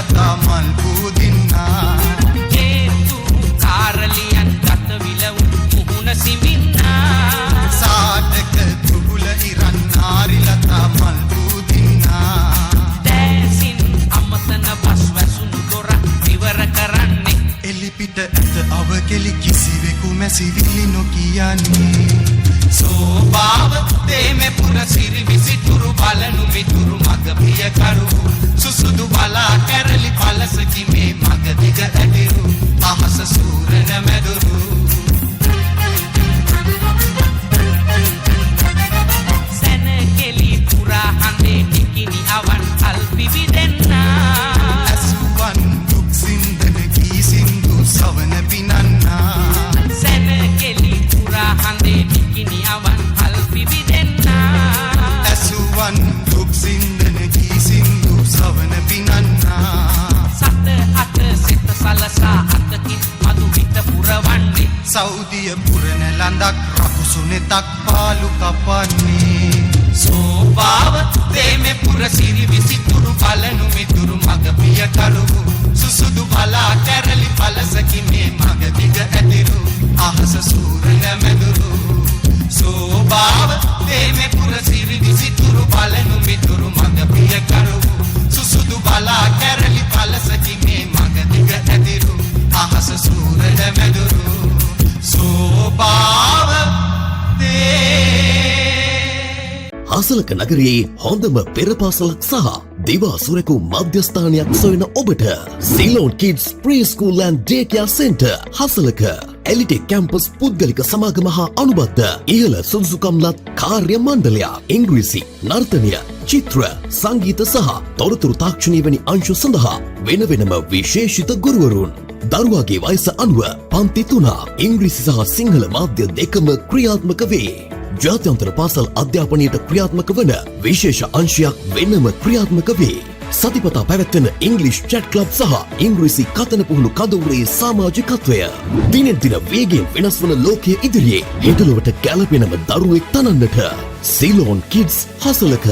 ලතා මල් පූදින්නා හේතු කාරලියන් ගත විලවු මුහුණ සිමින්නා සාටක දුගුල ඉරන් නාරි ලතා මල් පූදින්නා දැසින් අමතන බස් වැසුණු දොර විවර කරන්නේ එලිපිට ඇත අවකෙලි කිසිවෙකු මැසිවිලි නොකියන්නේ සෝභාව තේමෙ පුර සිරි විසිතුරු බලනු මිතුරු මග පිය කරු සුසුදු බලා කැරලි පලසකි මේ මග දිග ඇදිරු අහස සූරන මැදුරු සැනකෙලි පුරා හඳේ නිකිනි අවන් අල් පිවිදෙන්නා ඇසුවන් දුක් සින්දන කී සින්දු සවන පිනන්නා සැනකෙලි පුරා හඳේ නිකිනි අවන් අල් පිවිදෙන්නා ඇසුවන් දුක් සින්දන කී සින්දු සවන පිනන්නා සත අත සිත සලසා අතකින් මధు විත පුරවන්නේ සෞදිය පුරන ලඳක් රකුසුනෙතක් පාලු කපන්නේ සෝභාව තේමෙ පුර සිරි විසිතුරු බලනු මිතුරු මග පිය කරු සුසුදු බලා කැරලි පලසකි මේ මග දිග ඇදිරු අහස සූරන මැදුරු සෝභාව තේමෙ පුර සිරි විසිතුරු බලනු මිතුරු මග පිය කරු සුසුදු බලා කැරලි පලසකි මේ මග දිග ඇදිරු අහස සූරන මැදුරු සෝභාව හසලක නගරයේ හොඳම පෙරපාසලක් සහ දිවාසුරකු මධ්‍යස්ථානයක් සොයන ඔබට Ceylon kids pre school and day care centre Hasalaka Elitech campus පුද්ගලික සමාගම හා අනුබද්ධ ඉහළ සුදුසුකම්ලත් කාර්ය මණ්ඩලයක් ඉංග්‍රීසි නර්තනය චිත්‍ර සංගීත සහ තොරතුරු තාක්ෂණය වැනි අංශු සඳහා වෙන වෙනම විශේෂිත ගුරුවරුන් දරුවාගේ වයස අනුව පන්ති 3 ඉංග්‍රීසි සහ සිංහල මාධ්‍ය දෙකම ක්‍රියාත්මක වේ. ජාත්‍යන්තර පාසල් අධ්‍යාපනයට ක්‍රියාත්මක වන විශේෂ අංශයක් වෙනම ක්‍රියාත්මක වේ. සතිපතා පැවැත්වෙන ඉංග්ලිෂ් චැට් ක්ලබ් සහ ඉංග්‍රීසි කතන පුහුණු කඳවුරේ සමාජිකත්වය දිනෙන් දින වේගයෙන් වෙනස් වන ලෝකයේ ඉදිරියේ හෙටලොවට ගැලපෙනම දරුවෙක් තනන්නට සිලෝන් කිඩ්ස් හසලක